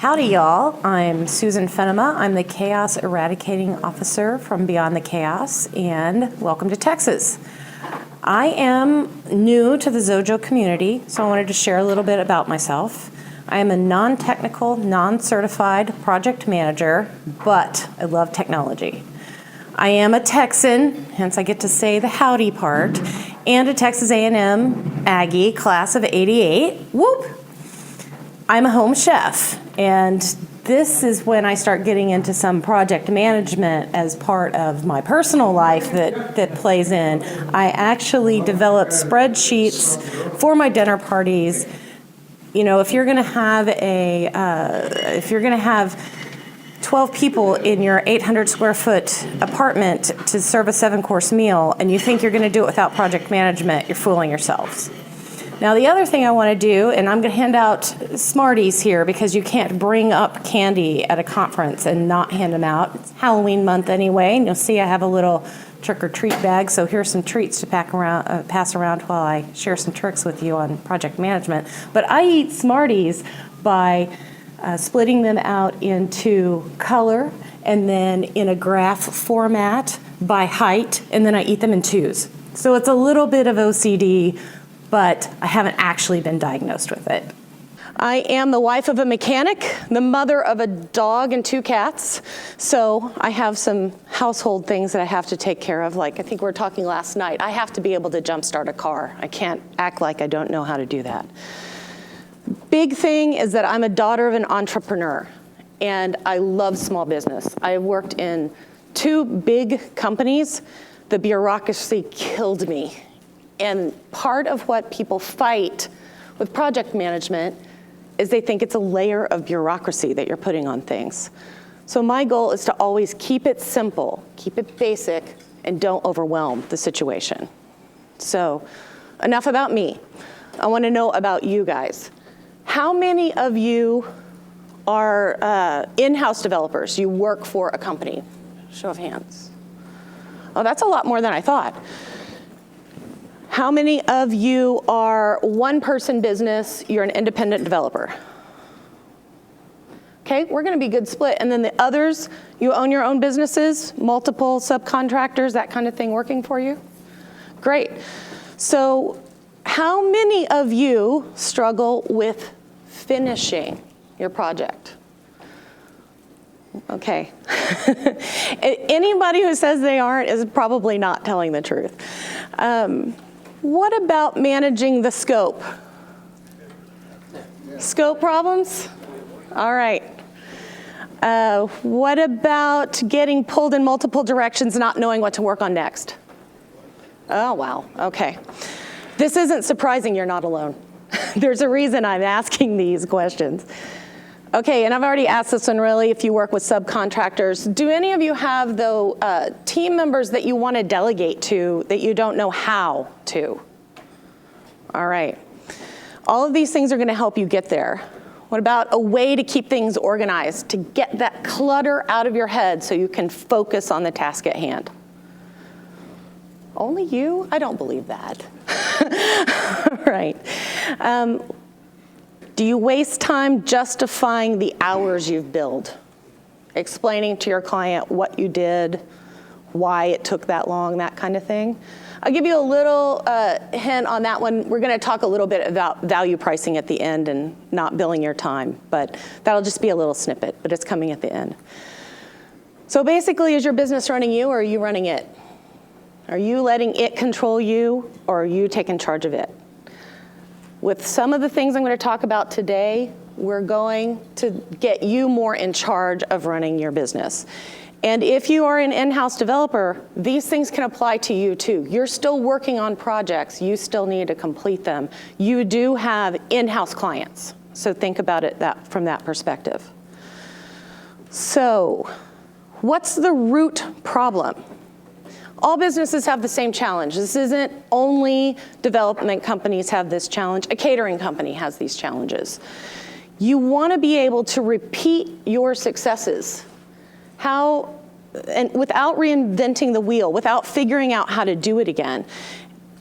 Howdy y'all, I'm Susan Fennema. I'm the Chaos Eradicating Officer from Beyond the Chaos, and welcome to Texas. I am new to the Xojo community, so I wanted to share a little bit about myself. I am a non-technical, non-certified project manager, but I love technology. I am a Texan, hence I get to say the howdy part, and a Texas A&M Aggie, class of '88. Whoop! I'm a home chef, and this is when I start getting into some project management as part of my personal life that plays in. I actually develop spreadsheets for my dinner parties. You know, if you're going to have 12 people in your 800 square foot apartment to serve a 7-course meal, and you think you're going to do it without project management, you're fooling yourselves. Now, the other thing I want to do, and I'm going to hand out Smarties here because you can't bring up candy at a conference and not hand them out. It's Halloween month anyway, and you'll see I have a little trick-or-treat bag, so here's some treats to pass around while I share some tricks with you on project management. But I eat Smarties by splitting them out into color and then in a graph format by height, and then I eat them in twos. So it's a little bit of OCD, but I haven't actually been diagnosed with it. I am the wife of a mechanic, the mother of a dog and 2 cats, so I have some household things that I have to take care of. Like I think we were talking last night, I have to be able to jumpstart a car. I can't act like I don't know how to do that. Big thing is that I'm a daughter of an entrepreneur, and I love small business. I worked in 2 big companies. The bureaucracy killed me. And part of what people fight with project management is they think it's a layer of bureaucracy that you're putting on things. So my goal is to always keep it simple, keep it basic, and don't overwhelm the situation. So enough about me. I want to know about you guys. How many of you are in-house developers? You work for a company? Show of hands. Oh, that's a lot more than I thought. How many of you are one-person business, you're an independent developer? Okay, we're gonna be a good split. And then the others, you own your own businesses, multiple subcontractors, that kind of thing working for you? Great. So how many of you struggle with finishing your project? Okay. Anybody who says they aren't is probably not telling the truth. What about managing the scope? Scope problems? All right. What about getting pulled in multiple directions, not knowing what to work on next? Oh, wow. Okay. This isn't surprising, you're not alone. There's a reason I'm asking these questions. Okay, and I've already asked this one really, if you work with subcontractors, do any of you have team members that you want to delegate to that you don't know how to? All right. All of these things are going to help you get there. What about a way to keep things organized, to get that clutter out of your head so you can focus on the task at hand? Only you? I don't believe that. Right. Do you waste time justifying the hours you've billed? Explaining to your client what you did, why it took that long, that kind of thing? I'll give you a little hint on that one. We're going to talk a little bit about value pricing at the end and not billing your time, but that'll just be a little snippet, but it's coming at the end. So basically, is your business running you or are you running it? Are you letting it control you or are you taking charge of it? With some of the things I'm going to talk about today, we're going to get you more in charge of running your business. And if you are an in-house developer, these things can apply to you too. You're still working on projects. You still need to complete them. You do have in-house clients. So think about it from that perspective. So what's the root problem? All businesses have the same challenge. This isn't only development companies have this challenge. A catering company has these challenges. You want to be able to repeat your successes. And without reinventing the wheel, without figuring out how to do it again.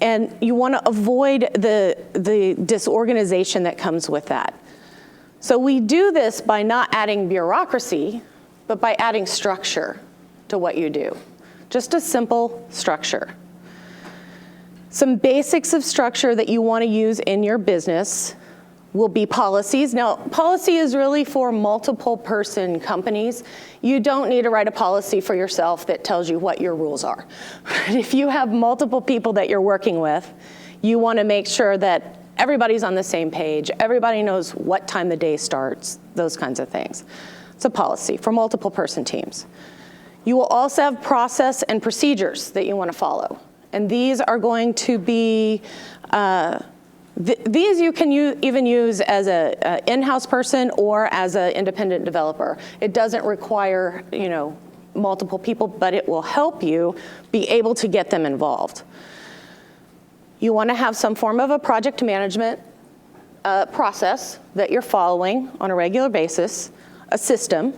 And you want to avoid the disorganization that comes with that. So we do this by not adding bureaucracy, but by adding structure to what you do. Just a simple structure. Some basics of structure that you want to use in your business will be policies. Now, policy is really for multiple person companies. You don't need to write a policy for yourself that tells you what your rules are. If you have multiple people that you're working with, you want to make sure that everybody's on the same page, everybody knows what time the day starts, those kinds of things. It's a policy for multiple person teams. You will also have process and procedures that you want to follow. And these are going to be, these you can even use as an in-house person or as an independent developer. It doesn't require, multiple people, but it will help you be able to get them involved. You want to have some form of a project management process that you're following on a regular basis, a system.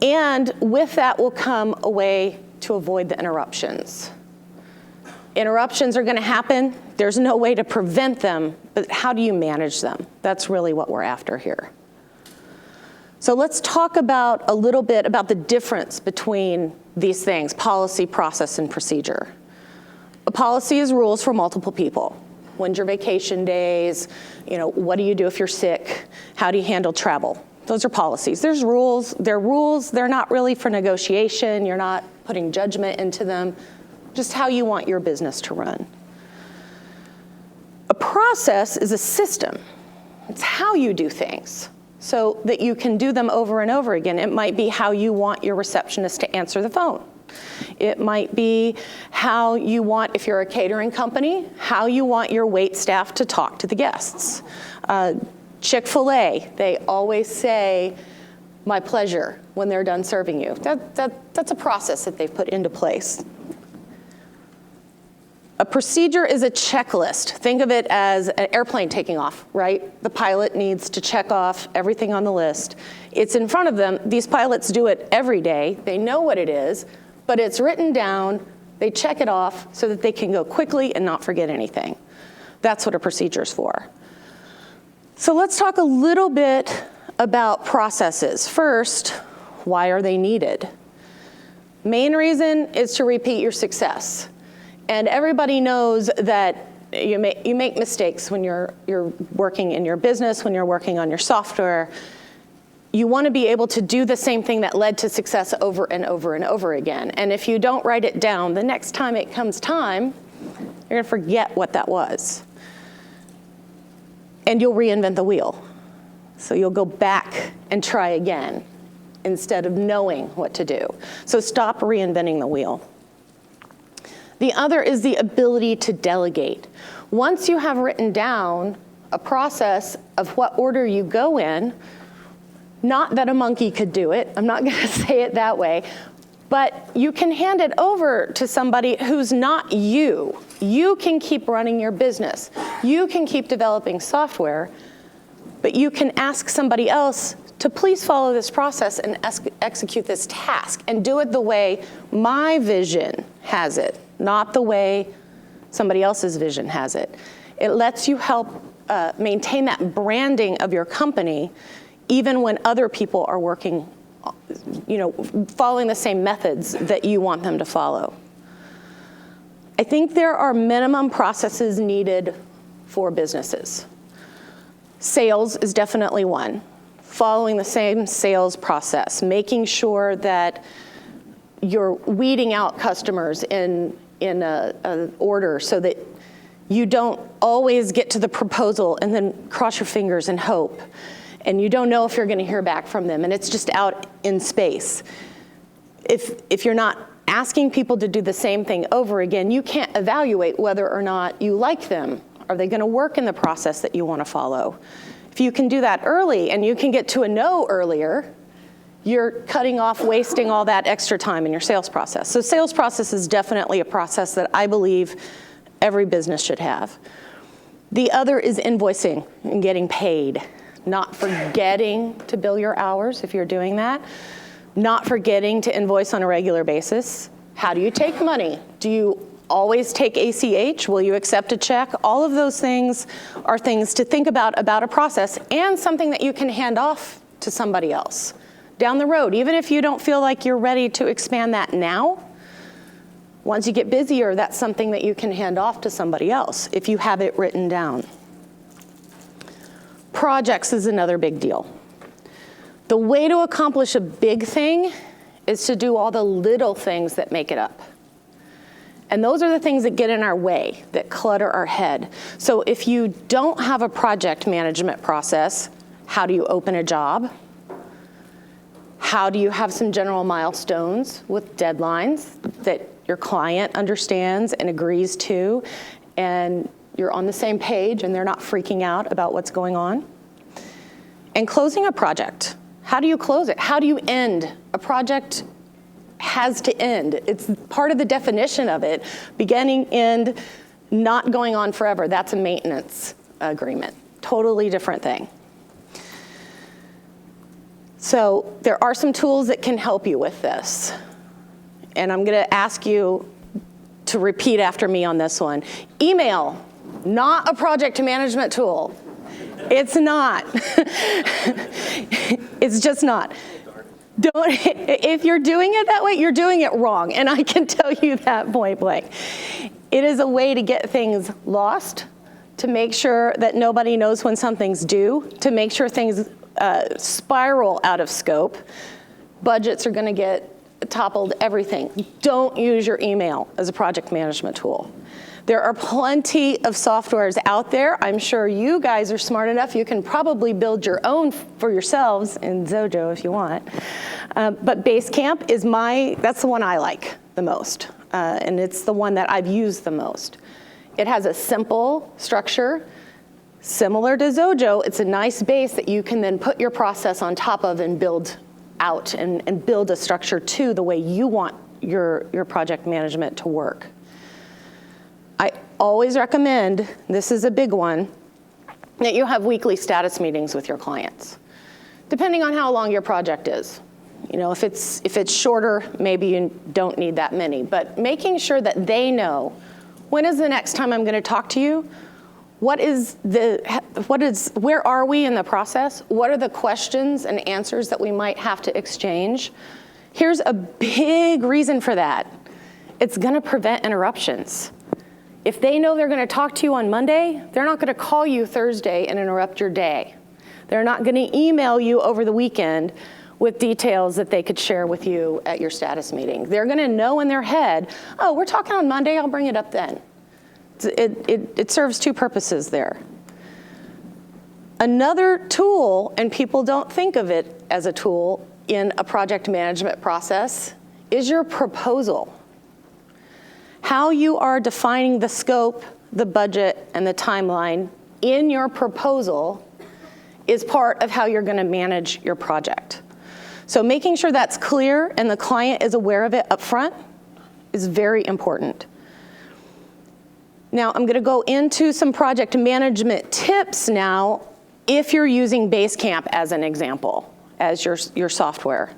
And with that will come a way to avoid the interruptions. Interruptions are going to happen. There's no way to prevent them, but how do you manage them? That's really what we're after here. So let's talk a little bit about the difference between these things, policy, process, and procedure. A policy is rules for multiple people. When's your vacation days? What do you do if you're sick? How do you handle travel? Those are policies. There's rules. They're rules. They're not really for negotiation. You're not putting judgment into them. Just how you want your business to run. A process is a system. It's how you do things so that you can do them over and over again. It might be how you want your receptionist to answer the phone. It might be how you want, if you're a catering company, how you want your wait staff to talk to the guests. Chick-fil-A, they always say, "My pleasure," when they're done serving you. That's a process that they've put into place. A procedure is a checklist. Think of it as an airplane taking off, right? The pilot needs to check off everything on the list. It's in front of them. These pilots do it every day. They know what it is, but it's written down. They check it off so that they can go quickly and not forget anything. That's what a procedure is for. So let's talk a little bit about processes. First, why are they needed? Main reason is to repeat your success. And everybody knows that you make mistakes when you're working in your business, when you're working on your software. You want to be able to do the same thing that led to success over and over and over again. And if you don't write it down, the next time it comes time, you're going to forget what that was. And you'll reinvent the wheel. So you'll go back and try again instead of knowing what to do. So stop reinventing the wheel. The other is the ability to delegate. Once you have written down a process of what order you go in, not that a monkey could do it, I'm not going to say it that way, but you can hand it over to somebody who's not you. You can keep running your business. You can keep developing software, but you can ask somebody else to please follow this process and execute this task and do it the way my vision has it, not the way somebody else's vision has it. It lets you help maintain that branding of your company even when other people are working, following the same methods that you want them to follow. I think there are minimum processes needed for businesses. Sales is definitely one. Following the same sales process, making sure that you're weeding out customers in a order so that you don't always get to the proposal and then cross your fingers and hope. And you don't know if you're going to hear back from them, and it's just out in space. If you're not asking people to do the same thing over again, you can't evaluate whether or not you like them. Are they going to work in the process that you want to follow? If you can do that early and you can get to a no earlier, you're cutting off wasting all that extra time in your sales process. So sales process is definitely a process that I believe every business should have. The other is invoicing and getting paid. Not forgetting to bill your hours if you're doing that. Not forgetting to invoice on a regular basis. How do you take money? Do you always take ACH? Will you accept a check? All of those things are things to think about a process, and something that you can hand off to somebody else down the road. Even if you don't feel like you're ready to expand that now, once you get busier, that's something that you can hand off to somebody else if you have it written down. Projects is another big deal. The way to accomplish a big thing is to do all the little things that make it up. And those are the things that get in our way, that clutter our head. So if you don't have a project management process, how do you open a job? How do you have some general milestones with deadlines that your client understands and agrees to, and you're on the same page and they're not freaking out about what's going on? And closing a project. How do you close it? How do you end? A project has to end. It's part of the definition of it. Beginning, end, not going on forever. That's a maintenance agreement. Totally different thing. So there are some tools that can help you with this. And I'm going to ask you to repeat after me on this one. Email, not a project management tool. It's not. It's just not. If you're doing it that way, you're doing it wrong. And I can tell you that point blank. It is a way to get things lost, to make sure that nobody knows when something's due, to make sure things spiral out of scope. Budgets are going to get toppled, everything. Don't use your email as a project management tool. There are plenty of softwares out there. I'm sure you guys are smart enough. You can probably build your own for yourselves in Xojo if you want. But Basecamp is that's the one I like the most. And it's the one that I've used the most. It has a simple structure. Similar to Xojo, it's a nice base that you can then put your process on top of and build out and build a structure to the way you want your project management to work. I always recommend, this is a big one, that you have weekly status meetings with your clients, depending on how long your project is. You know, if it's shorter, maybe you don't need that many, but making sure that they know, when is the next time I'm going to talk to you? Where are we in the process? What are the questions and answers that we might have to exchange? Here's a big reason for that. It's going to prevent interruptions. If they know they're going to talk to you on Monday, they're not going to call you Thursday and interrupt your day. They're not going to email you over the weekend with details that they could share with you at your status meeting. They're going to know in their head, oh, we're talking on Monday, I'll bring it up then. It serves two purposes there. Another tool, and people don't think of it as a tool in a project management process, is your proposal. How you are defining the scope, the budget, and the timeline in your proposal is part of how you're going to manage your project. So making sure that's clear and the client is aware of it up front is very important. Now, I'm going to go into some project management tips now if you're using Basecamp as an example, as your software.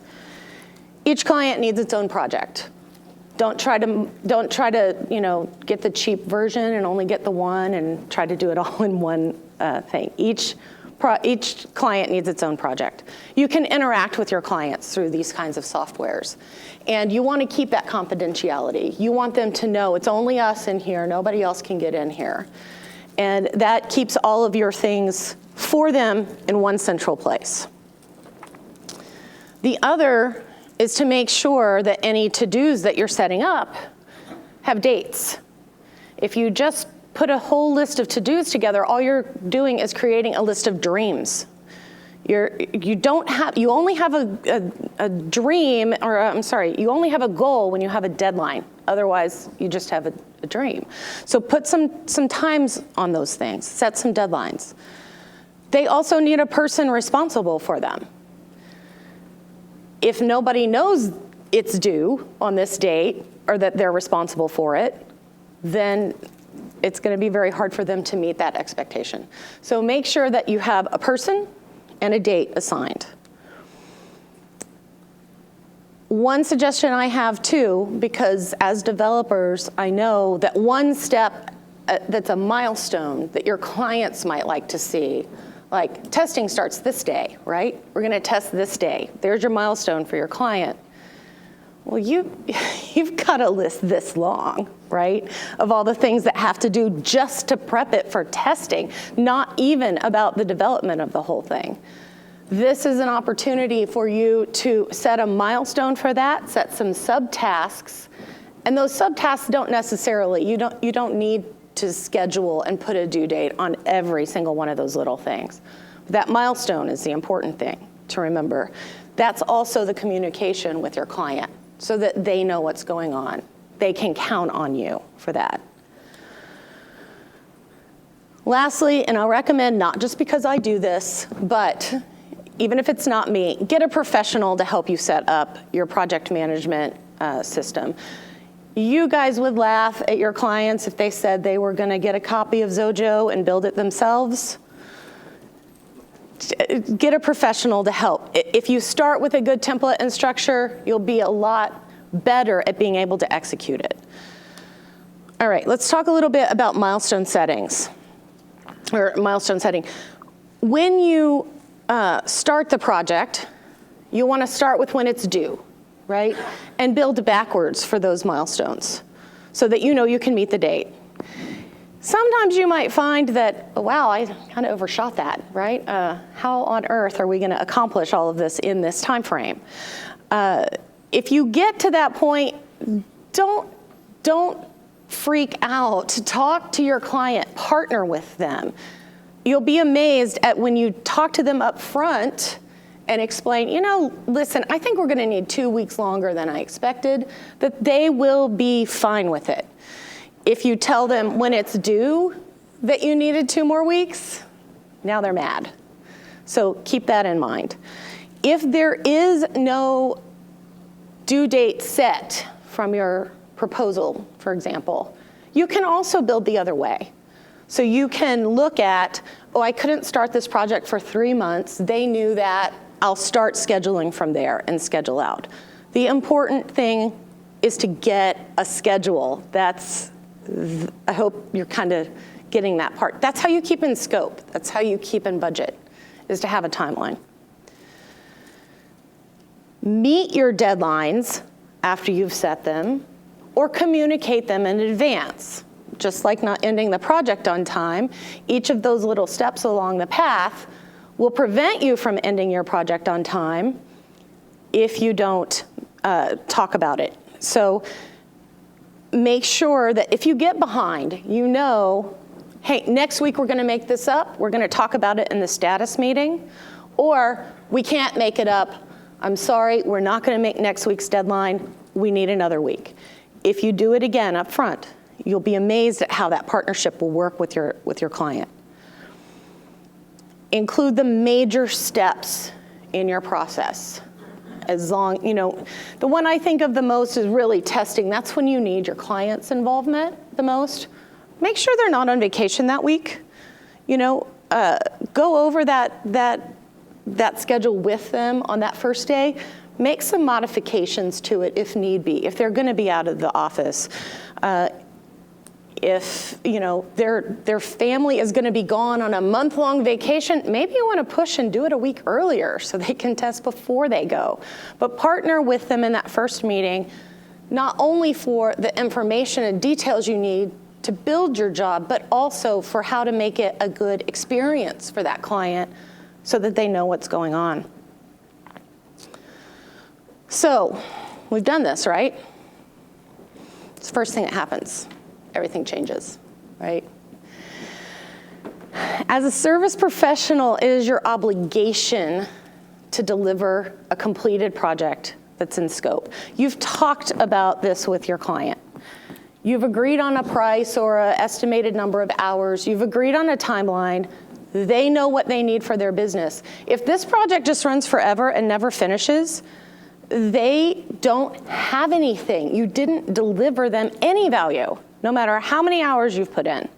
Each client needs its own project. Don't try to get the cheap version and only get the one and try to do it all in one thing. Each client needs its own project. You can interact with your clients through these kinds of softwares. And you want to keep that confidentiality. You want them to know it's only us in here, nobody else can get in here. And that keeps all of your things for them in one central place. The other is to make sure that any to-dos that you're setting up have dates. If you just put a whole list of to-dos together, all you're doing is creating a list of dreams. You only have a dream, or you only have a goal when you have a deadline. Otherwise, you just have a dream. So put some times on those things, set some deadlines. They also need a person responsible for them. If nobody knows it's due on this date or that they're responsible for it, then it's going to be very hard for them to meet that expectation. So make sure that you have a person and a date assigned. One suggestion I have too, because as developers, I know that one step that's a milestone that your clients might like to see, like testing starts this day, right? We're gonna test this day. There's your milestone for your client. Well, you've got a list this long, right, of all the things that have to do just to prep it for testing, not even about the development of the whole thing. This is an opportunity for you to set a milestone for that, set some subtasks, and those subtasks don't necessarily, you don't need to schedule and put a due date on every single one of those little things. That milestone is the important thing to remember. That's also the communication with your client so that they know what's going on. They can count on you for that. Lastly, and I'll recommend, not just because I do this, but even if it's not me, get a professional to help you set up your project management system. You guys would laugh at your clients if they said they were gonna get a copy of Xojo and build it themselves. Get a professional to help. If you start with a good template and structure, you'll be a lot better at being able to execute it. All right, let's talk a little bit about milestone settings, or milestone setting. When you start the project, you'll want to start with when it's due, right? And build backwards for those milestones so that you know you can meet the date. Sometimes you might find that, oh, wow, I kind of overshot that, right? How on earth are we going to accomplish all of this in this time frame? If you get to that point, don't freak out. Talk to your client, partner with them. You'll be amazed at when you talk to them up front and explain, you know, listen, I think we're going to need 2 weeks longer than I expected, that they will be fine with it. If you tell them when it's due that you needed 2 more weeks, now they're mad. So keep that in mind. If there is no due date set from your proposal, for example, you can also build the other way. So you can look at, oh, I couldn't start this project for 3 months. They knew that. I'll start scheduling from there and schedule out. The important thing is to get a schedule. I hope you're kind of getting that part. That's how you keep in scope. That's how you keep in budget, is to have a timeline. Meet your deadlines after you've set them, or communicate them in advance. Just like not ending the project on time, each of those little steps along the path will prevent you from ending your project on time if you don't talk about it. So make sure that if you get behind, you know, hey, next week we're gonna make this up. We're gonna talk about it in the status meeting. Or we can't make it up. I'm sorry, we're not gonna make next week's deadline. We need another week. If you do it again up front, you'll be amazed at how that partnership will work with your client. Include the major steps in your process. As long, you know, the one I think of the most is really testing. That's when you need your client's involvement the most. Make sure they're not on vacation that week. You know, go over that schedule with them on that first day. Make some modifications to it if need be, if they're gonna be out of the office. If, you know, their family is gonna be gone on a month-long vacation, maybe you wanna push and do it a week earlier so they can test before they go. But partner with them in that first meeting, not only for the information and details you need to build your job, but also for how to make it a good experience for that client so that they know what's going on. So, we've done this, right? It's the first thing that happens. Everything changes, right? As a service professional, it is your obligation to deliver a completed project that's in scope. You've talked about this with your client. You've agreed on a price or an estimated number of hours. You've agreed on a timeline. They know what they need for their business. If this project just runs forever and never finishes, they don't have anything. You didn't deliver them any value, no matter how many hours you've put in.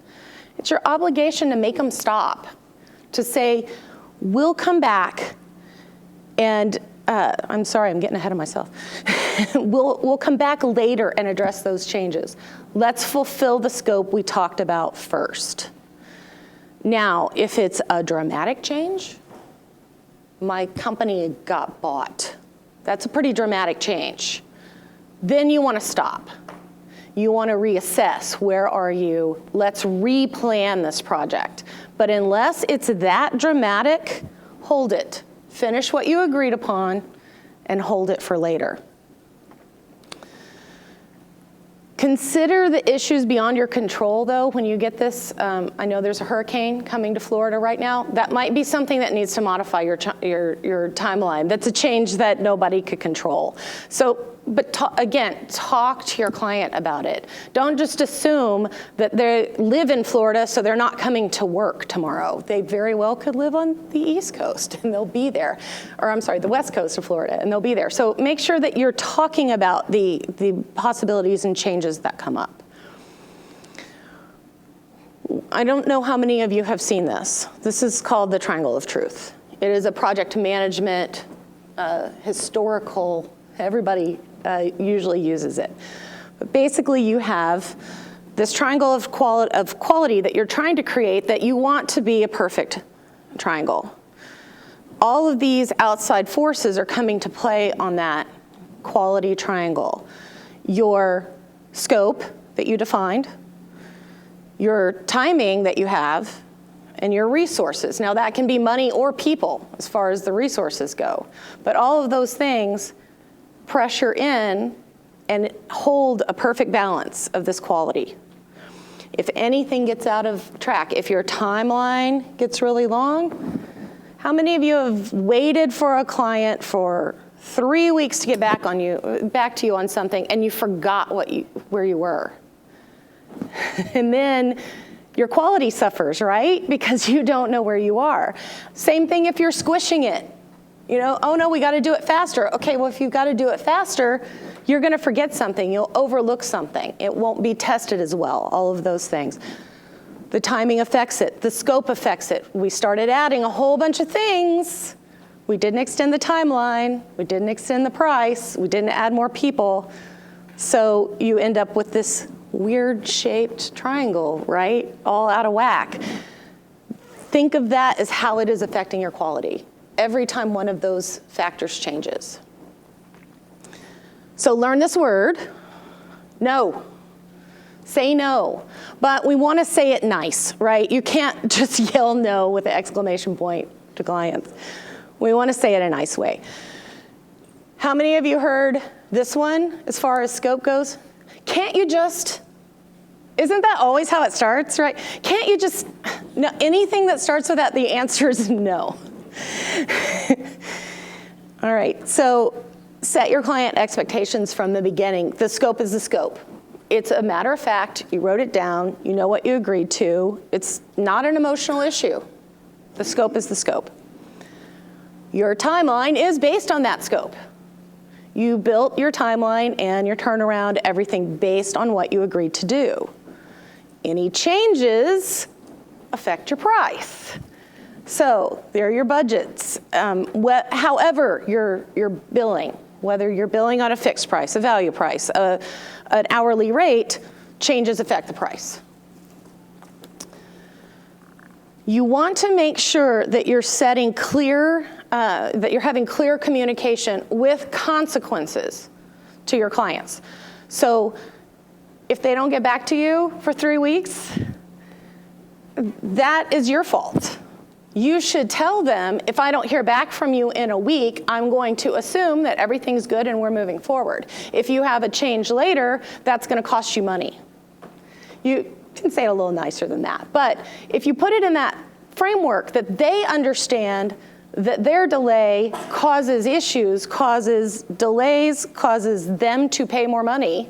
It's your obligation to make them stop, to say, we'll come back and I'm sorry, I'm getting ahead of myself. We'll come back later and address those changes. Let's fulfill the scope we talked about first. Now, if it's a dramatic change, my company got bought. That's a pretty dramatic change. Then you want to stop. You want to reassess. Where are you? Let's replan this project. But unless it's that dramatic, hold it. Finish what you agreed upon and hold it for later. Consider the issues beyond your control, though, when you get this. I know there's a hurricane coming to Florida right now. That might be something that needs to modify your timeline. That's a change that nobody could control. So, but again, talk to your client about it. Don't just assume that they live in Florida, so they're not coming to work tomorrow. They very well could live on the East Coast, and they'll be there. Or I'm sorry, the West Coast of Florida, and they'll be there. So make sure that you're talking about the possibilities and changes that come up. I don't know how many of you have seen this. This is called the Triangle of Truth. It is a project management, historical, everybody usually uses it. But basically you have this triangle of quality that you're trying to create that you want to be a perfect triangle. All of these outside forces are coming to play on that quality triangle. Your scope that you defined, your timing that you have, and your resources. Now that can be money or people as far as the resources go. But all of those things pressure in and hold a perfect balance of this quality. If anything gets out of track, if your timeline gets really long, how many of you have waited for a client for 3 weeks to get back to you on something, and you forgot where you were? And then your quality suffers, right? Because you don't know where you are. Same thing if you're squishing it. You know, oh no, we got to do it faster. Okay, well, if you've got to do it faster, you're going to forget something. You'll overlook something. It won't be tested as well, all of those things. The timing affects it. The scope affects it. We started adding a whole bunch of things. We didn't extend the timeline. We didn't extend the price. We didn't add more people. So you end up with this weird-shaped triangle, right? All out of whack. Think of that as how it is affecting your quality every time one of those factors changes. So learn this word, no. Say no, but we want to say it nice, right? You can't just yell no with an exclamation point to clients. We want to say it a nice way. How many of you heard this one as far as scope goes? Can't you just, isn't that always how it starts, right? Can't you just, no, anything that starts with that, the answer is no. All right, so set your client expectations from the beginning. The scope is the scope. It's a matter of fact. You wrote it down. You know what you agreed to. It's not an emotional issue. The scope is the scope. Your timeline is based on that scope. You built your timeline and your turnaround, everything based on what you agreed to do. Any changes affect your price. So there are your budgets. However you're billing, whether you're billing on a fixed price, a value price, an hourly rate, changes affect the price. You want to make sure that you're setting clear, that you're having clear communication with consequences to your clients. So if they don't get back to you for 3 weeks, that is your fault. You should tell them, if I don't hear back from you in a week, I'm going to assume that everything's good and we're moving forward. If you have a change later, that's going to cost you money. You can say it a little nicer than that. But if you put it in that framework that they understand that their delay causes issues, causes delays, causes them to pay more money,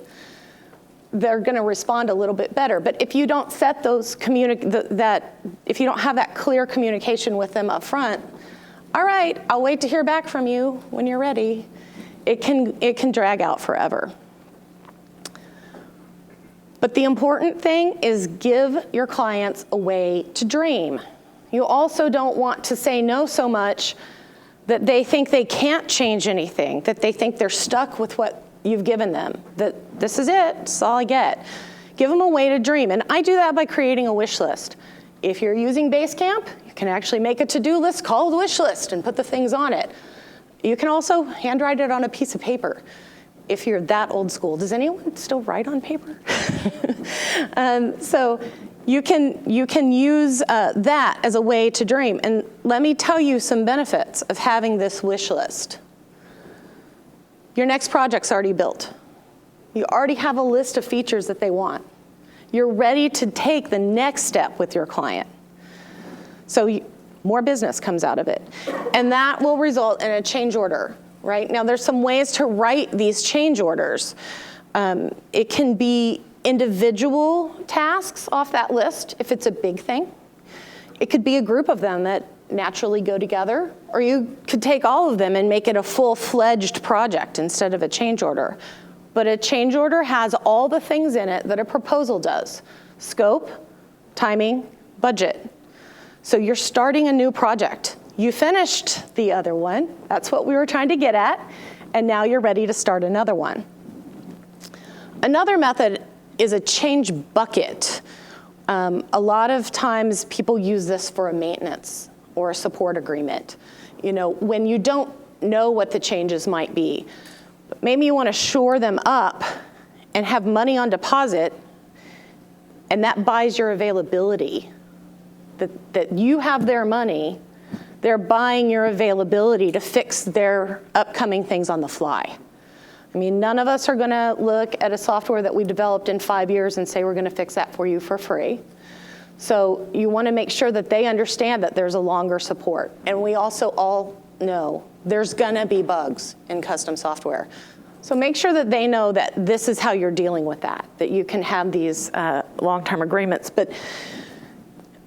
they're going to respond a little bit better. But if you don't set those if you don't have that clear communication with them up front, all right, I'll wait to hear back from you when you're ready. It can drag out forever. But the important thing is give your clients a way to dream. You also don't want to say no so much that they think they can't change anything, that they think they're stuck with what you've given them, that this is it, it's all I get. Give them a way to dream, and I do that by creating a wish list. If you're using Basecamp, you can actually make a to-do list called wish list and put the things on it. You can also handwrite it on a piece of paper if you're that old school. Does anyone still write on paper? So you can use that as a way to dream. And let me tell you some benefits of having this wish list. Your next project's already built. You already have a list of features that they want. You're ready to take the next step with your client. So more business comes out of it. And that will result in a change order, right? Now, there's some ways to write these change orders. It can be individual tasks off that list if it's a big thing. It could be a group of them that naturally go together, or you could take all of them and make it a full-fledged project instead of a change order. But a change order has all the things in it that a proposal does: scope, timing, budget. So you're starting a new project. You finished the other one. That's what we were trying to get at. And now you're ready to start another one. Another method is a change bucket. A lot of times people use this for a maintenance or a support agreement. You know, when you don't know what the changes might be, but maybe you want to shore them up and have money on deposit, and that buys your availability. That you have their money, they're buying your availability to fix their upcoming things on the fly. I mean, none of us are going to look at a software that we developed in 5 years and say we're going to fix that for you for free. So you want to make sure that they understand that there's a longer support. And we also all know there's going to be bugs in custom software. So make sure that they know that this is how you're dealing with that you can have these long-term agreements. But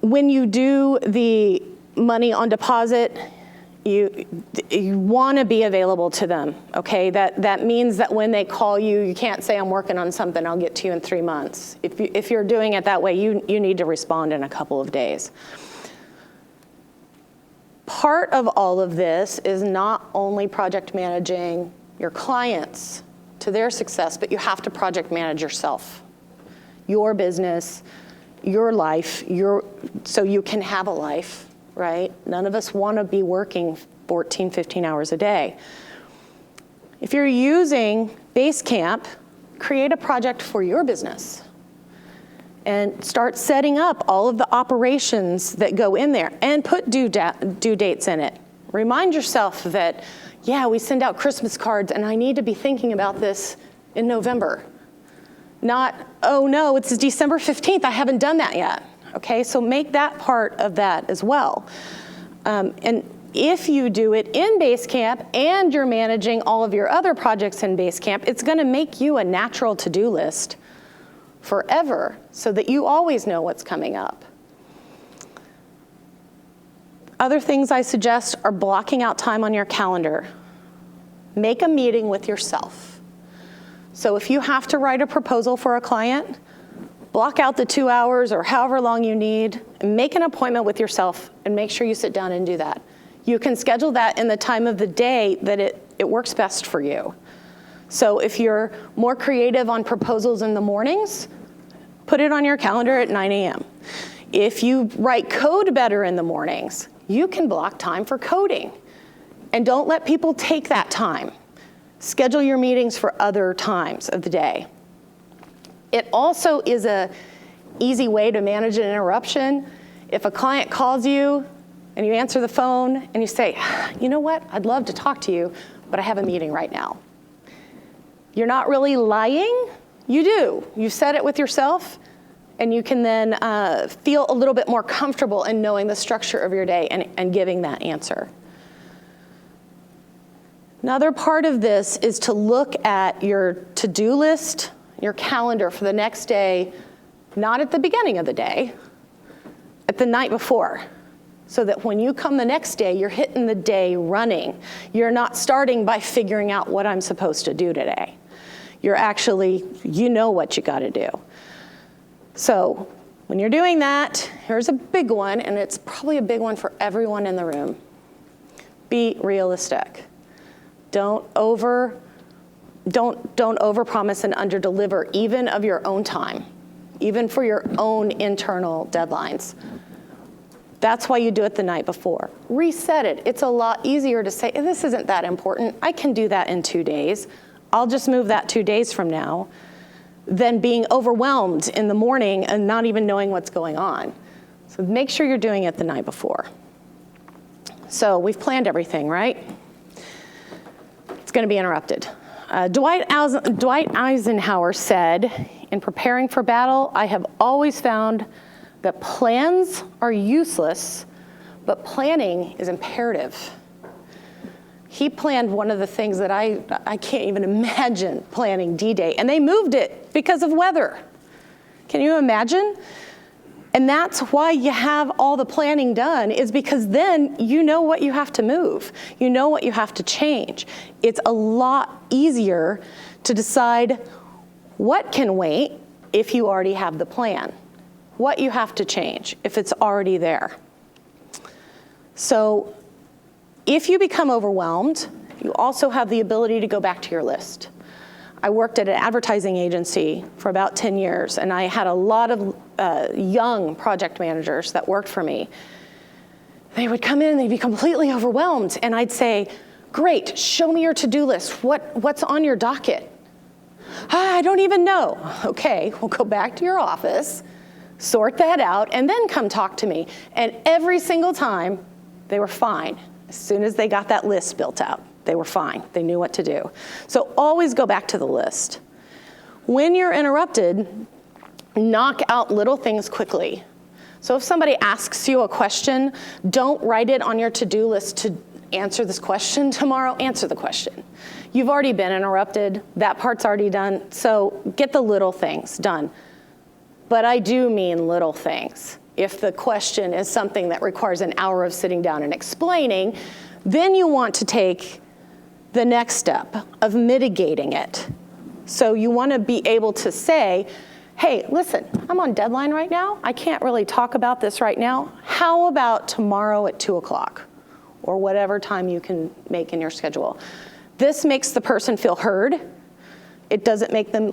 when you do the money on deposit, you want to be available to them, okay? That means that when they call you, you can't say, I'm working on something, I'll get to you in 3 months. If you're doing it that way, you need to respond in a couple of days. Part of all of this is not only project managing your clients to their success, but you have to project manage yourself, your business, your life, so you can have a life, right? None of us want to be working 14, 15 hours a day. If you're using Basecamp, create a project for your business and start setting up all of the operations that go in there and put due dates in it. Remind yourself that, yeah, we send out Christmas cards and I need to be thinking about this in November. Not, oh no, it's December 15th, I haven't done that yet. Okay, so make that part of that as well. And if you do it in Basecamp and you're managing all of your other projects in Basecamp, it's gonna make you a natural to-do list forever so that you always know what's coming up. Other things I suggest are blocking out time on your calendar. Make a meeting with yourself. So if you have to write a proposal for a client, block out the 2 hours or however long you need, and make an appointment with yourself and make sure you sit down and do that. You can schedule that in the time of the day that it works best for you. So if you're more creative on proposals in the mornings, put it on your calendar at 9 a.m. If you write code better in the mornings, you can block time for coding. And don't let people take that time. Schedule your meetings for other times of the day. It also is an easy way to manage an interruption. If a client calls you and you answer the phone and you say, you know what, I'd love to talk to you, but I have a meeting right now. You're not really lying, you do. You said it with yourself, and you can then feel a little bit more comfortable in knowing the structure of your day and giving that answer. Another part of this is to look at your to-do list, your calendar for the next day, not at the beginning of the day, at the night before, so that when you come the next day, you're hitting the day running. You're not starting by figuring out what I'm supposed to do today. You're actually, you know what you got to do. So when you're doing that, here's a big one, and it's probably a big one for everyone in the room. Be realistic. Don't overpromise and underdeliver, even of your own time, even for your own internal deadlines. That's why you do it the night before. Reset it. It's a lot easier to say, this isn't that important. I can do that in 2 days. I'll just move that 2 days from now, than being overwhelmed in the morning and not even knowing what's going on. So make sure you're doing it the night before. So we've planned everything, right? It's going to be interrupted. Dwight Eisenhower said, in preparing for battle, I have always found that plans are useless, but planning is imperative. He planned one of the things that I can't even imagine planning D-Day, and they moved it because of weather. Can you imagine? And that's why you have all the planning done, is because then you know what you have to move. You know what you have to change. It's a lot easier to decide what can wait if you already have the plan. What you have to change if it's already there. So if you become overwhelmed, you also have the ability to go back to your list. I worked at an advertising agency for about 10 years, and I had a lot of young project managers that worked for me. They would come in and they'd be completely overwhelmed, and I'd say, great, show me your to-do list. What's on your docket? I don't even know. Okay, we'll go back to your office, sort that out, and then come talk to me. And every single time, they were fine. As soon as they got that list built out, they were fine. They knew what to do. So always go back to the list. When you're interrupted, knock out little things quickly. So if somebody asks you a question, don't write it on your to-do list to answer this question tomorrow. Answer the question. You've already been interrupted. That part's already done. So get the little things done. But I do mean little things. If the question is something that requires an hour of sitting down and explaining, then you want to take the next step of mitigating it. So you want to be able to say, hey, listen, I'm on deadline right now. I can't really talk about this right now. How about tomorrow at 2 o'clock? Or whatever time you can make in your schedule. This makes the person feel heard. It doesn't make them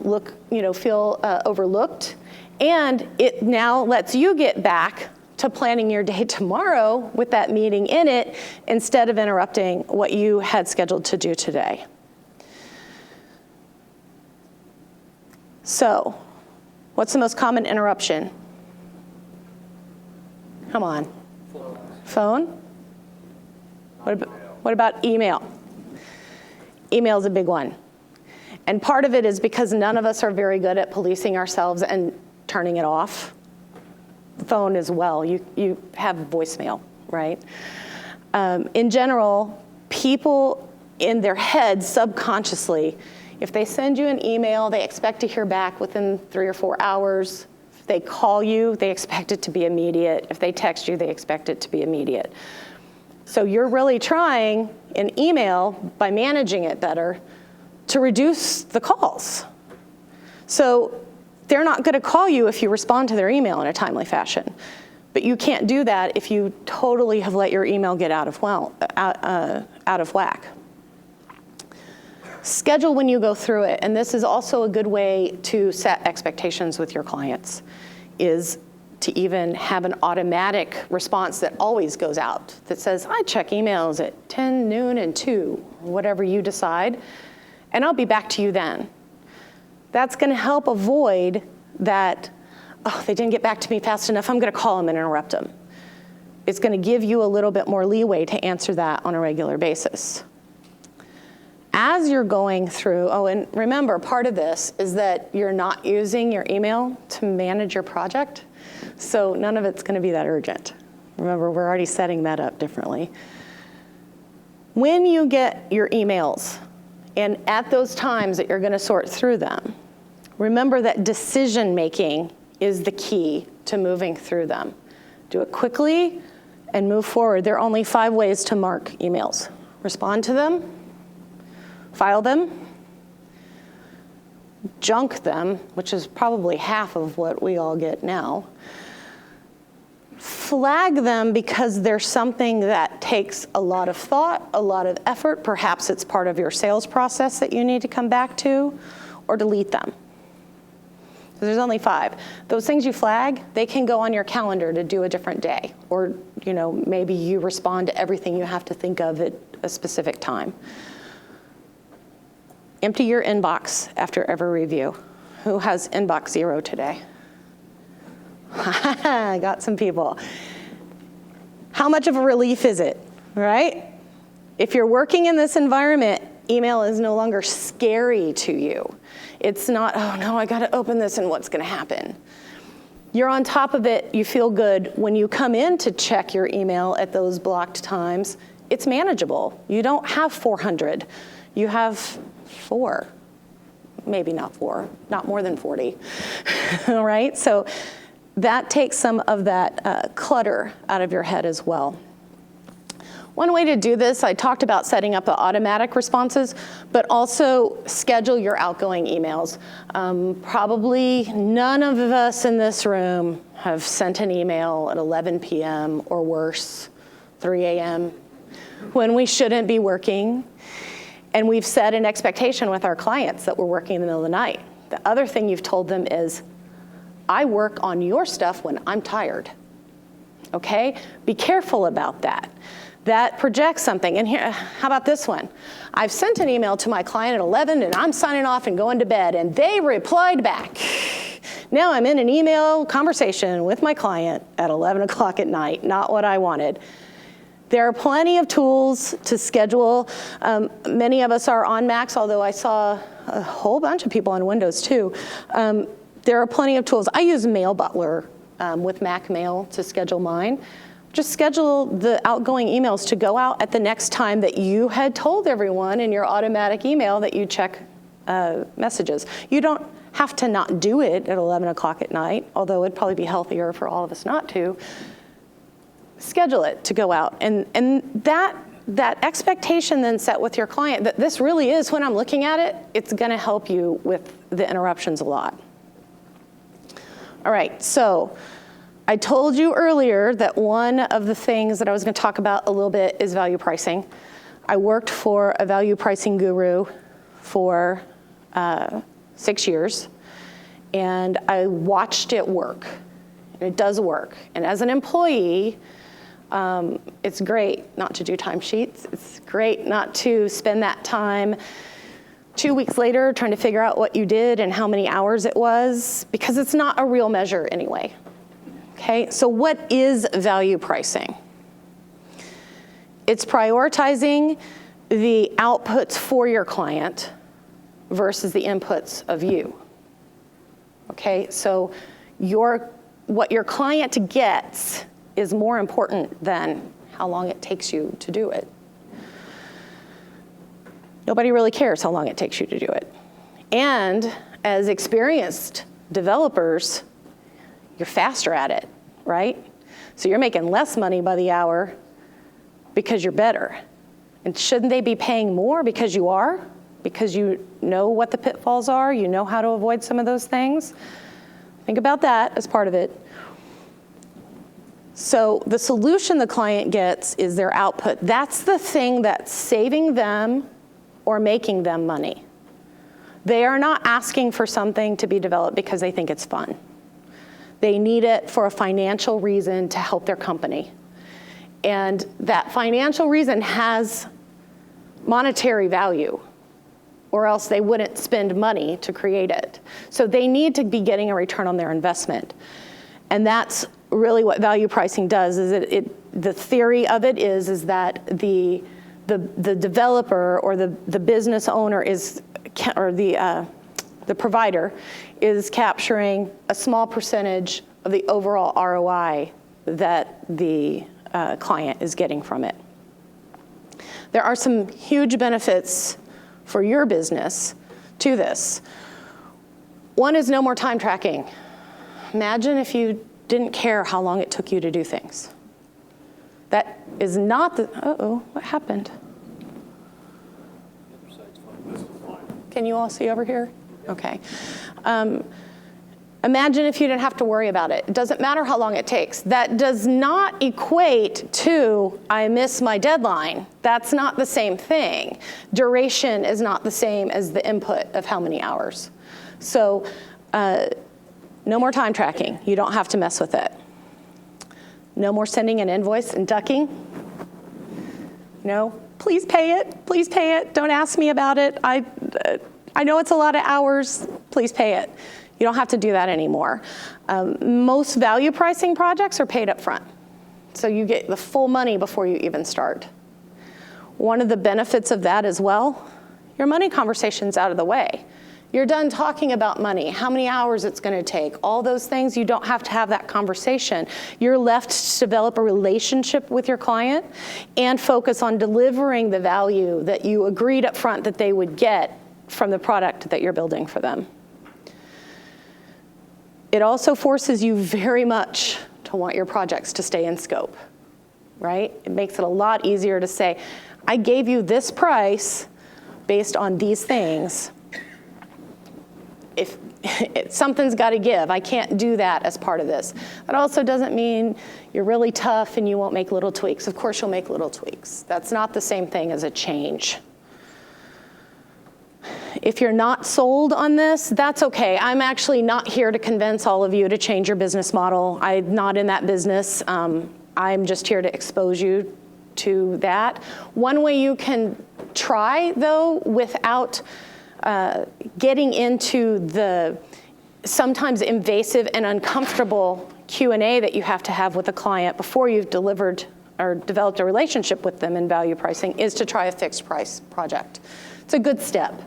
feel overlooked. And it now lets you get back to planning your day tomorrow with that meeting in it, instead of interrupting what you had scheduled to do today. So, what's the most common interruption? Come on. Phone? What about email? Email is a big one. And part of it is because none of us are very good at policing ourselves and turning it off. Phone as well. You have voicemail, right? In general, people in their heads subconsciously, if they send you an email, they expect to hear back within 3 or 4 hours. If they call you, they expect it to be immediate. If they text you, they expect it to be immediate. So you're really trying in email, by managing it better, to reduce the calls. So they're not going to call you if you respond to their email in a timely fashion. But you can't do that if you totally have let your email get out of whack. Schedule when you go through it. And this is also a good way to set expectations with your clients, is to even have an automatic response that always goes out that says, I check emails at 10, noon, and 2, whatever you decide, and I'll be back to you then. That's going to help avoid that, oh, they didn't get back to me fast enough, I'm going to call them and interrupt them. It's going to give you a little bit more leeway to answer that on a regular basis. As you're going through, and remember, part of this is that you're not using your email to manage your project, so none of it's going to be that urgent. Remember, we're already setting that up differently. When you get your emails, and at those times that you're going to sort through them, remember that decision-making is the key to moving through them. Do it quickly and move forward. There are only 5 ways to mark emails. Respond to them, file them, junk them, which is probably half of what we all get now, flag them because there's something that takes a lot of thought, a lot of effort. Perhaps it's part of your sales process that you need to come back to, or delete them. So there's only 5. Those things you flag, they can go on your calendar to do a different day. Or maybe you respond to everything you have to think of at a specific time. Empty your inbox after every review. Who has inbox 0 today? I got some people. How much of a relief is it, right? If you're working in this environment, email is no longer scary to you. It's not, oh no, I gotta open this and what's gonna happen. You're on top of it, you feel good. When you come in to check your email at those blocked times, it's manageable. You don't have 400, you have 4. Maybe not 4, not more than 40, all right? So that takes some of that clutter out of your head as well. One way to do this, I talked about setting up the automatic responses, but also schedule your outgoing emails. Probably none of us in this room have sent an email at 11 p.m. or worse, 3 a.m., when we shouldn't be working. And we've set an expectation with our clients that we're working in the middle of the night. The other thing you've told them is, I work on your stuff when I'm tired, okay? Be careful about that. That projects something. And here, how about this one? I've sent an email to my client at 11 and I'm signing off and going to bed, and they replied back. Now I'm in an email conversation with my client at 11 o'clock at night, not what I wanted. There are plenty of tools to schedule. Many of us are on Macs, although I saw a whole bunch of people on Windows too. There are plenty of tools. I use Mail Butler with Mac Mail to schedule mine. Just schedule the outgoing emails to go out at the next time that you had told everyone in your automatic email that you check messages. You don't have to not do it at 11 o'clock at night, although it'd probably be healthier for all of us not to. Schedule it to go out. And that expectation then set with your client that this really is, when I'm looking at it, it's gonna help you with the interruptions a lot. All right, so I told you earlier that one of the things that I was going to talk about a little bit is value pricing. I worked for a value pricing guru for 6 years, and I watched it work. And it does work. And as an employee, it's great not to do timesheets. It's great not to spend that time 2 weeks later trying to figure out what you did and how many hours it was, because it's not a real measure anyway. Okay, so what is value pricing? It's prioritizing the outputs for your client versus the inputs of you. Okay, so what your client gets is more important than how long it takes you to do it. Nobody really cares how long it takes you to do it. And as experienced developers, you're faster at it, right? So you're making less money by the hour because you're better. And shouldn't they be paying more because you are? Because you know what the pitfalls are, you know how to avoid some of those things? Think about that as part of it. So the solution the client gets is their output. That's the thing that's saving them or making them money. They are not asking for something to be developed because they think it's fun. They need it for a financial reason to help their company. And that financial reason has monetary value, or else they wouldn't spend money to create it. So they need to be getting a return on their investment. And that's really what value pricing does, is the theory of it is that the developer or the business owner or the provider is capturing a small percentage of the overall ROI that the client is getting from it. There are some huge benefits for your business to this. One is no more time tracking. Imagine if you didn't care how long it took you to do things. That is not the, uh-oh, what happened? Can you all see over here? Okay. Imagine if you didn't have to worry about it. It doesn't matter how long it takes. That does not equate to, I miss my deadline. That's not the same thing. Duration is not the same as the input of how many hours. So no more time tracking. You don't have to mess with it. No more sending an invoice and ducking. No, please pay it. Please pay it. Don't ask me about it. I know it's a lot of hours. Please pay it. You don't have to do that anymore. Most value pricing projects are paid up front. So you get the full money before you even start. One of the benefits of that as well, your money conversation's out of the way. You're done talking about money, how many hours it's going to take, all those things. You don't have to have that conversation. You're left to develop a relationship with your client and focus on delivering the value that you agreed up front that they would get from the product that you're building for them. It also forces you very much to want your projects to stay in scope, right? It makes it a lot easier to say, I gave you this price based on these things. If something's got to give, I can't do that as part of this. That also doesn't mean you're really tough and you won't make little tweaks. Of course you'll make little tweaks. That's not the same thing as a change. If you're not sold on this, that's okay. I'm actually not here to convince all of you to change your business model. I'm not in that business. I'm just here to expose you to that. One way you can try, though, without getting into the sometimes invasive and uncomfortable Q&A that you have to have with a client before you've delivered or developed a relationship with them in value pricing, is to try a fixed price project. It's a good step.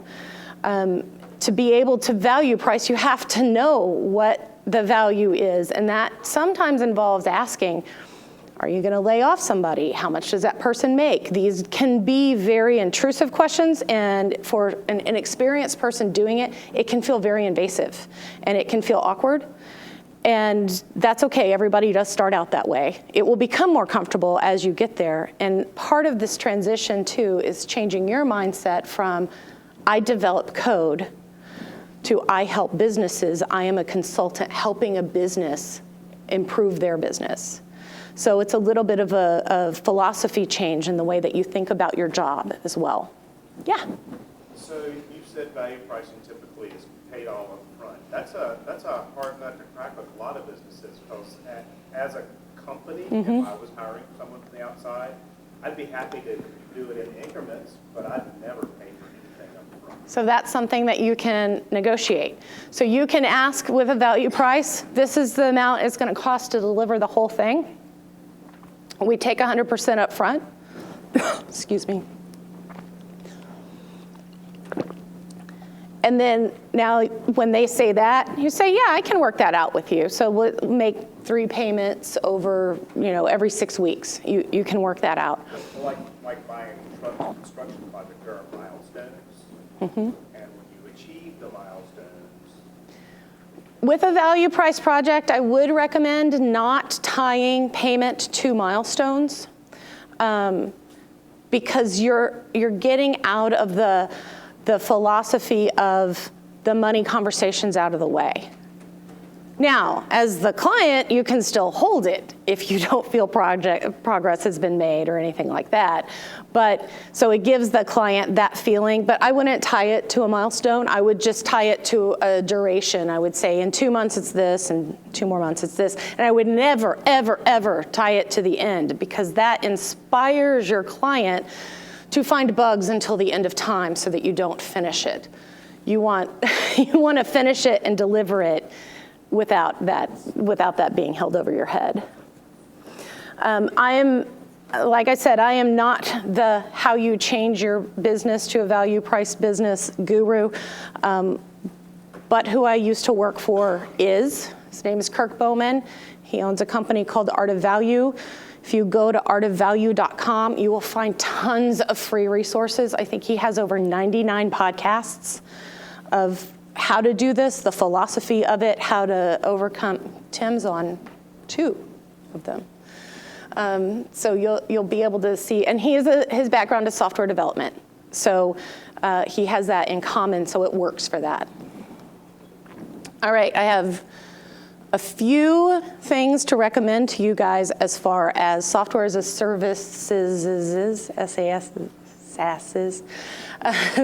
To be able to value price, you have to know what the value is, and that sometimes involves asking, are you going to lay off somebody? How much does that person make? These can be very intrusive questions, and for an inexperienced person doing it, it can feel very invasive, and it can feel awkward. And that's okay, everybody does start out that way. It will become more comfortable as you get there, and part of this transition, too, is changing your mindset from, I develop code, to I help businesses. I am a consultant helping a business improve their business. So it's a little bit of a philosophy change in the way that you think about your job as well. Yeah? So you said value pricing typically is paid all up front. That's a hard nut to crack with a lot of businesses, because as a company, if I was hiring someone from the outside, I'd be happy to do it in increments, but I'd never pay for anything up front. So that's something that you can negotiate. So you can ask with a value price, this is the amount it's going to cost to deliver the whole thing. We take 100% up front. Excuse me. And then now when they say that, you say, yeah, I can work that out with you. So we'll make 3 payments over, every 6 weeks. You can work that out. So like buying a construction project, there are milestones. And when you achieve the milestones, with a value price project, I would recommend not tying payment to milestones, because you're getting out of the philosophy of the money conversations out of the way. Now, as the client, you can still hold it if you don't feel progress has been made or anything like that. But so it gives the client that feeling, but I wouldn't tie it to a milestone. I would just tie it to a duration. I would say in 2 months it's this, and 2 more months it's this. And I would never, ever, ever tie it to the end, because that inspires your client to find bugs until the end of time so that you don't finish it. You want to finish it and deliver it without that being held over your head. Like I said, I am not the how you change your business to a value priced business guru, but who I used to work for is. His name is Kirk Bowman. He owns a company called The Art of Value. If you go to artofvalue.com, you will find tons of free resources. I think he has over 99 podcasts of how to do this, the philosophy of it, how to overcome. Tim's on 2 of them. So you'll be able to see, and his background is software development. So he has that in common, so it works for that. All right, I have A few things to recommend to you guys as far as software as a services, SaaSes,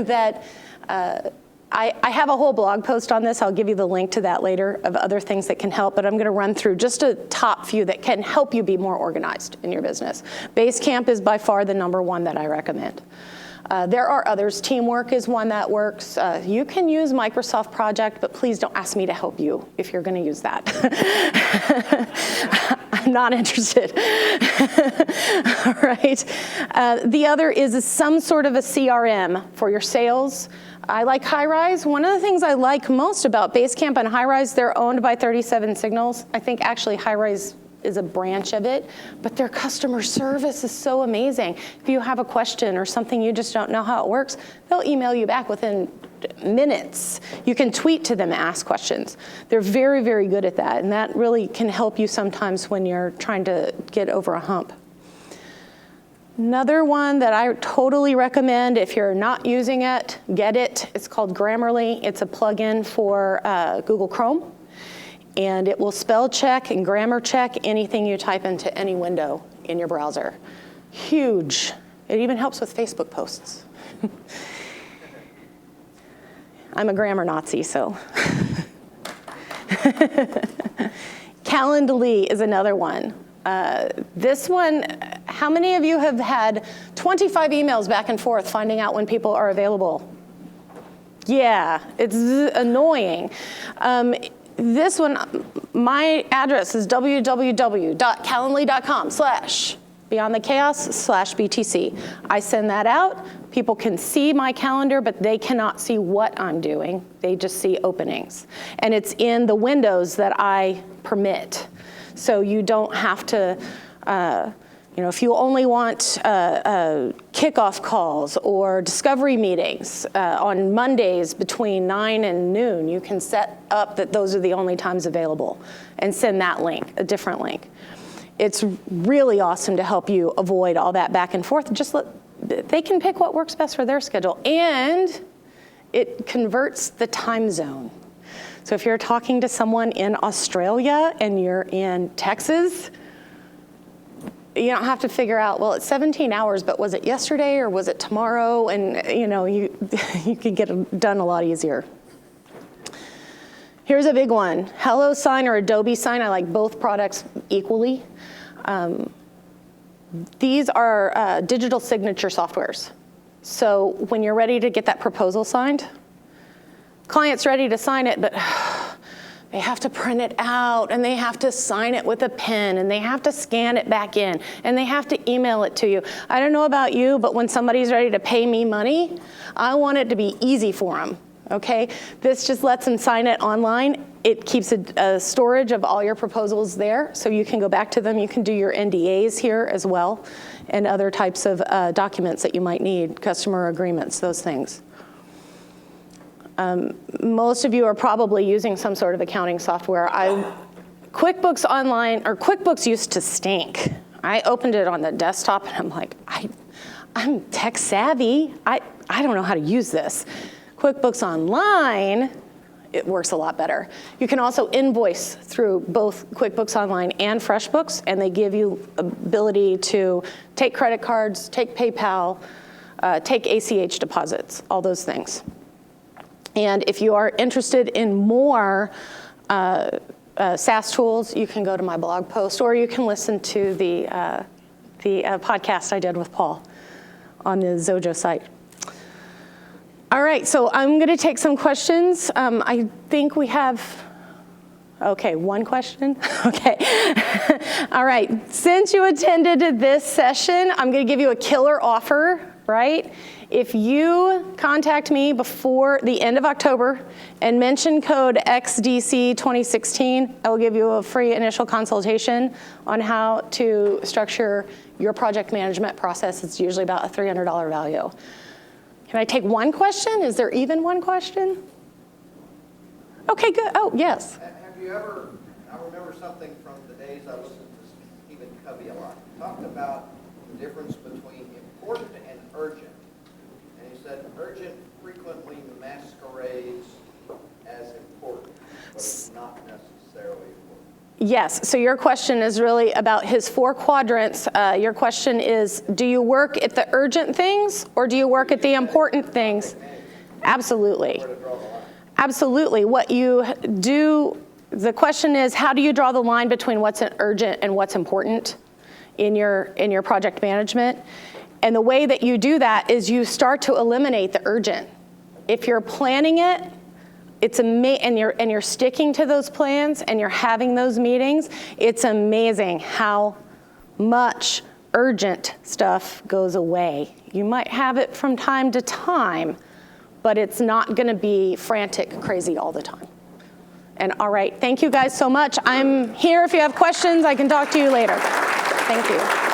that I have a whole blog post on this. I'll give you the link to that later of other things that can help, but I'm going to run through just a top few that can help you be more organized in your business. Basecamp is by far the #1 that I recommend. There are others. Teamwork is one that works. You can use Microsoft Project, but please don't ask me to help you if you're going to use that. I'm not interested. All right. The other is some sort of a CRM for your sales. I like Highrise. One of the things I like most about Basecamp and Highrise, they're owned by 37 Signals. I think actually Highrise is a branch of it, but their customer service is so amazing. If you have a question or something you just don't know how it works, they'll email you back within minutes. You can tweet to them and ask questions. They're very, very good at that, and that really can help you sometimes when you're trying to get over a hump. Another one that I totally recommend, if you're not using it, get it. It's called Grammarly. It's a plugin for Google Chrome. And it will spell check and grammar check anything you type into any window in your browser. Huge. It even helps with Facebook posts. I'm a grammar Nazi, so. Calendly is another one. This one, how many of you have had 25 emails back and forth finding out when people are available? Yeah, it's annoying. This one, my address is www.calendly.com/beyondthechaos/BTC. I send that out. People can see my calendar, but they cannot see what I'm doing. They just see openings. And it's in the windows that I permit. So you don't have to, if you only want kickoff calls or discovery meetings on Mondays between 9 and noon, you can set up that those are the only times available and send that link, a different link. It's really awesome to help you avoid all that back and forth. They can pick what works best for their schedule, and it converts the time zone. So if you're talking to someone in Australia and you're in Texas, you don't have to figure out, well, it's 17 hours, but was it yesterday or was it tomorrow? And you can get it done a lot easier. Here's a big one. HelloSign or Adobe Sign. I like both products equally. These are digital signature softwares. So when you're ready to get that proposal signed, client's ready to sign it, but they have to print it out, and they have to sign it with a pen, and they have to scan it back in, and they have to email it to you. I don't know about you, but when somebody's ready to pay me money, I want it to be easy for them, okay? This just lets them sign it online. It keeps a storage of all your proposals there, so you can go back to them. You can do your NDAs here as well, and other types of documents that you might need, customer agreements, those things. Most of you are probably using some sort of accounting software. QuickBooks Online, or QuickBooks used to stink. I opened it on the desktop and I'm like, I'm tech savvy. I don't know how to use this. QuickBooks Online, it works a lot better. You can also invoice through both QuickBooks Online and FreshBooks, and they give you ability to take credit cards, take PayPal, take ACH deposits, all those things. And if you are interested in more SaaS tools, you can go to my blog post, or you can listen to the podcast I did with Paul on the Xojo site. All right, so I'm going to take some questions. I think we have, okay, one question? Okay. All right, since you attended this session, I'm going to give you a killer offer, right? If you contact me before the end of October and mention code XDC2016, I will give you a free initial consultation on how to structure your project management process. It's usually about a $300 value. Can I take one question? Is there even one question? Okay, good. Oh, yes. Have you ever, I remember something from the days I listened to Stephen Covey a lot. He talked about the difference between important and urgent. And he said urgent frequently masquerades as important, but it's not necessarily important. Yes, so your question is really about his 4 quadrants. Your question is, do you work at the urgent things or do you work at the important things? Absolutely. Where to draw the line? Absolutely. What you do, the question is, how do you draw the line between what's urgent and what's important in your project management? And the way that you do that is you start to eliminate the urgent. If you're planning it, and you're sticking to those plans and you're having those meetings, it's amazing how much urgent stuff goes away. You might have it from time to time, but it's not going to be frantic, crazy all the time. And all right, thank you guys so much. I'm here if you have questions. I can talk to you later. Thank you.